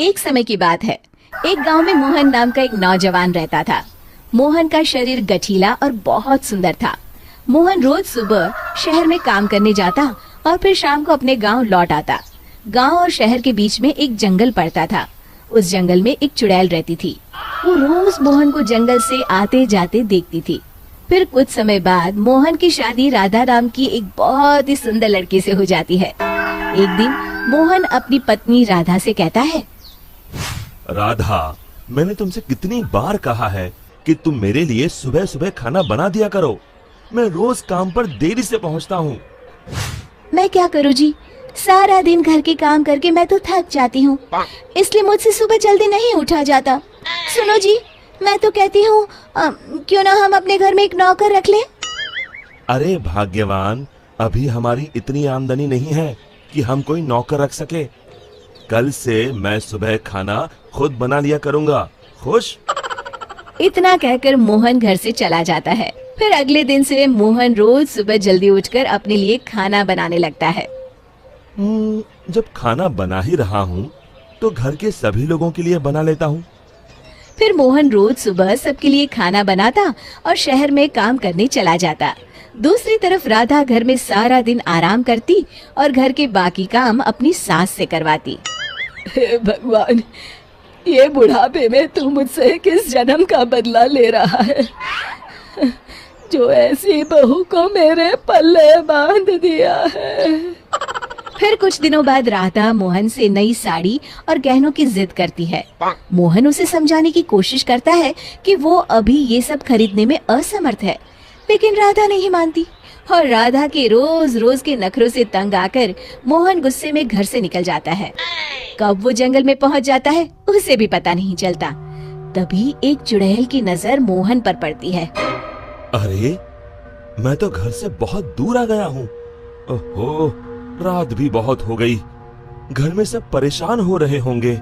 एक समय की बात है। एक गांव में मोहन नाम का एक नौजवान रहता था। मोहन का शरीर गठीला और बहुत सुंदर था। मोहन रोज सुबह शहर में काम करने जाता और फिर शाम को अपने गांव लौट आता। गांव और शहर के बीच में एक जंगल पड़ता था। उस जंगल में एक चुड़ैल रहती थी। वो रोज मोहन को जंगल से आते जाते देखती थी। फिर कुछ समय बाद मोहन की शादी राधा नाम की एक बहुत ही सुंदर लड़की से हो जाती है। एक दिन मोहन अपनी पत्नी राधा से कहता है, राधा, मैंने तुमसे कितनी बार कहा है कि तुम मेरे लिए सुबह सुबह खाना बना दिया करो। मैं रोज काम पर देरी से पहुंचता हूँ। मैं क्या करूँ जी, सारा दिन घर के काम करके मैं तो थक जाती हूँ, इसलिए मुझसे सुबह जल्दी नहीं उठा जाता। सुनो जी, मैं तो कहती हूँ क्यों ना हम अपने घर में एक नौकर रख लें। अरे भाग्यवान, अभी हमारी इतनी आमदनी नहीं है कि हम कोई नौकर रख सके। कल से मैं सुबह खाना खुद बना लिया करूँगा। खुश? इतना कहकर मोहन घर से चला जाता है। फिर अगले दिन से मोहन रोज सुबह जल्दी उठकर अपने लिए खाना बनाने लगता है। जब खाना बना ही रहा हूँ तो घर के सभी लोगों के लिए बना लेता हूँ। फिर मोहन रोज सुबह सबके लिए खाना बनाता और शहर में काम करने चला जाता। दूसरी तरफ राधा घर में सारा दिन आराम करती और घर के बाकी काम अपनी सास से करवाती। हे भगवान, ये बुढ़ापे में तू मुझसे किस जन्म का बदला ले रहा है, जो ऐसी बहू को मेरे पल्ले बांध दिया है। फिर कुछ दिनों बाद राधा मोहन से नई साड़ी और गहनों की जिद करती है। मोहन उसे समझाने की कोशिश करता है कि वो अभी ये सब खरीदने में असमर्थ है, लेकिन राधा नहीं मानती और राधा के रोज रोज के नखरों से तंग आकर मोहन गुस्से में घर से निकल जाता है। कब वो जंगल में पहुंच जाता है उसे भी पता नहीं चलता। तभी एक चुड़ैल की नजर मोहन पर पड़ती है। अरे, मैं तो घर से बहुत दूर आ गया हूँ। ओहो, रात भी बहुत हो गई। घर में सब परेशान हो रहे होंगे।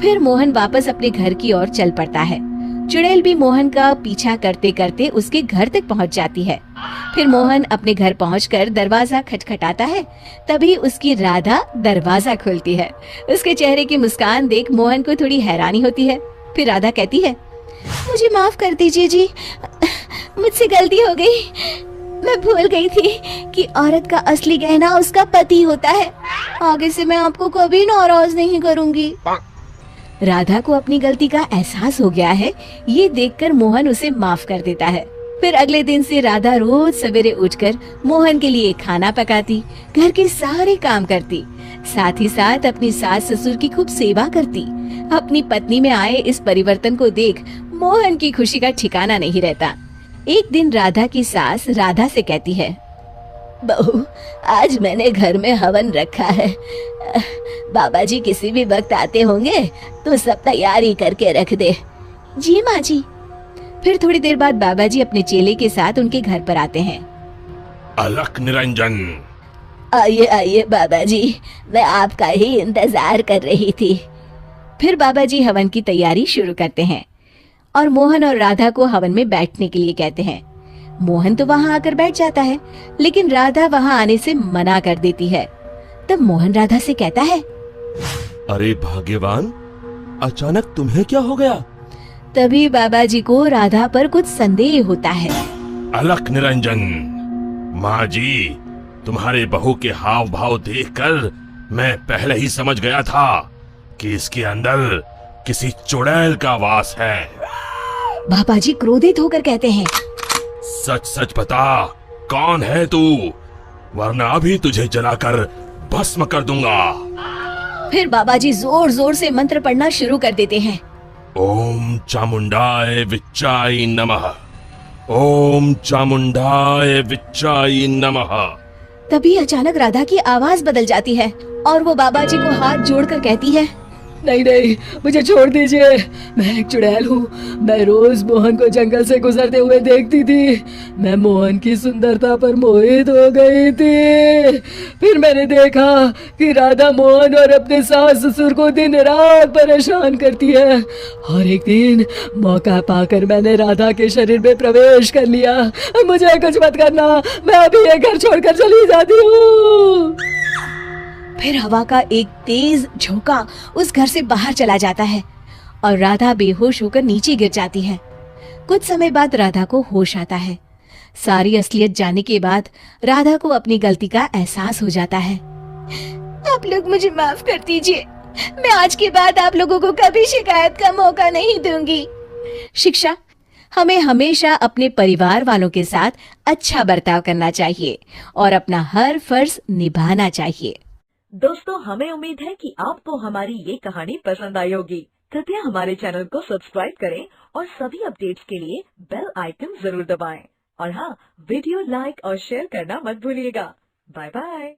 फिर मोहन वापस अपने घर की ओर चल पड़ता है। चुड़ैल भी मोहन का पीछा करते करते उसके घर तक पहुंच जाती है। फिर मोहन अपने घर पहुंचकर दरवाजा खटखटाता है। तभी उसकी राधा दरवाजा खोलती है। उसके चेहरे की मुस्कान देख मोहन को थोड़ी हैरानी होती है। फिर राधा कहती है, मुझे माफ कर दीजिए जी, मुझसे गलती हो गई। मैं भूल गई थी कि औरत का असली गहना उसका पति होता है। आगे से मैं आपको कभी नाराज नहीं करूंगी। राधा को अपनी गलती का एहसास हो गया है। ये देखकर मोहन उसे माफ कर देता है। फिर अगले दिन से राधा रोज सवेरे उठकर मोहन के लिए खाना पकाती, घर के सारे काम करती, साथ ही साथ अपनी सास ससुर की खूब सेवा करती। अपनी पत्नी में आए इस परिवर्तन को देख मोहन की खुशी का ठिकाना नहीं रहता। एक दिन राधा की सास राधा से कहती है, बहू, आज मैंने घर में हवन रखा है। बाबा जी किसी भी वक्त आते होंगे, तो सब तैयारी करके रख दे। जी माँ जी। फिर थोड़ी देर बाद बाबा जी अपने चेले के साथ उनके घर पर आते हैं। अलख निरंजन। आइए आइए बाबा जी, मैं आपका ही इंतजार कर रही थी। फिर बाबा जी हवन की तैयारी शुरू करते हैं और मोहन और राधा को हवन में बैठने के लिए कहते हैं। मोहन तो वहाँ आकर बैठ जाता है, लेकिन राधा वहाँ आने से मना कर देती है। तब मोहन राधा से कहता है, अरे भाग्यवान, अचानक तुम्हें क्या हो गया? तभी बाबा जी को राधा पर कुछ संदेह होता है। अलख निरंजन, माँ जी, तुम्हारे बहू के हाव भाव देखकर मैं पहले ही समझ गया था कि इसके अंदर किसी चुड़ैल का वास है। बाबा जी क्रोधित होकर कहते हैं, सच सच बता, कौन है तू, वरना अभी तुझे जलाकर भस्म कर दूंगा। फिर बाबा जी जोर जोर से मंत्र पढ़ना शुरू कर देते हैं। ओम चामुंडाय विच्चाय नमः, ओम चामुंडाय विच्चाय नमः। तभी अचानक राधा की आवाज बदल जाती है और वो बाबा जी को हाथ जोड़कर कहती है, नहीं नहीं, मुझे छोड़ दीजिए, मैं एक चुड़ैल हूँ। मैं रोज मोहन को जंगल से गुजरते हुए देखती थी। मैं मोहन की सुंदरता पर मोहित हो गई थी। फिर मैंने देखा कि राधा मोहन और अपने सास ससुर को दिन रात परेशान करती है, और एक दिन मौका पाकर मैंने राधा के शरीर में प्रवेश कर लिया। मुझे कुछ मत करना, मैं अभी ये घर छोड़कर चली जाती हूँ। फिर हवा का एक तेज झोंका उस घर से बाहर चला जाता है और राधा बेहोश होकर नीचे गिर जाती है। कुछ समय बाद राधा को होश आता है। सारी असलियत जानने के बाद राधा को अपनी गलती का एहसास हो जाता है। आप लोग मुझे माफ कर दीजिए, मैं आज के बाद आप लोगों को कभी शिकायत का मौका नहीं दूंगी। शिक्षा: हमें हमेशा अपने परिवार वालों के साथ अच्छा बर्ताव करना चाहिए और अपना हर फर्ज निभाना चाहिए। दोस्तों, हमें उम्मीद है कि आपको हमारी ये कहानी पसंद आई होगी। कृपया हमारे चैनल को सब्सक्राइब करें और सभी अपडेट्स के लिए बेल आइकन जरूर दबाएं। और हाँ, वीडियो लाइक और शेयर करना मत भूलिएगा। Bye bye.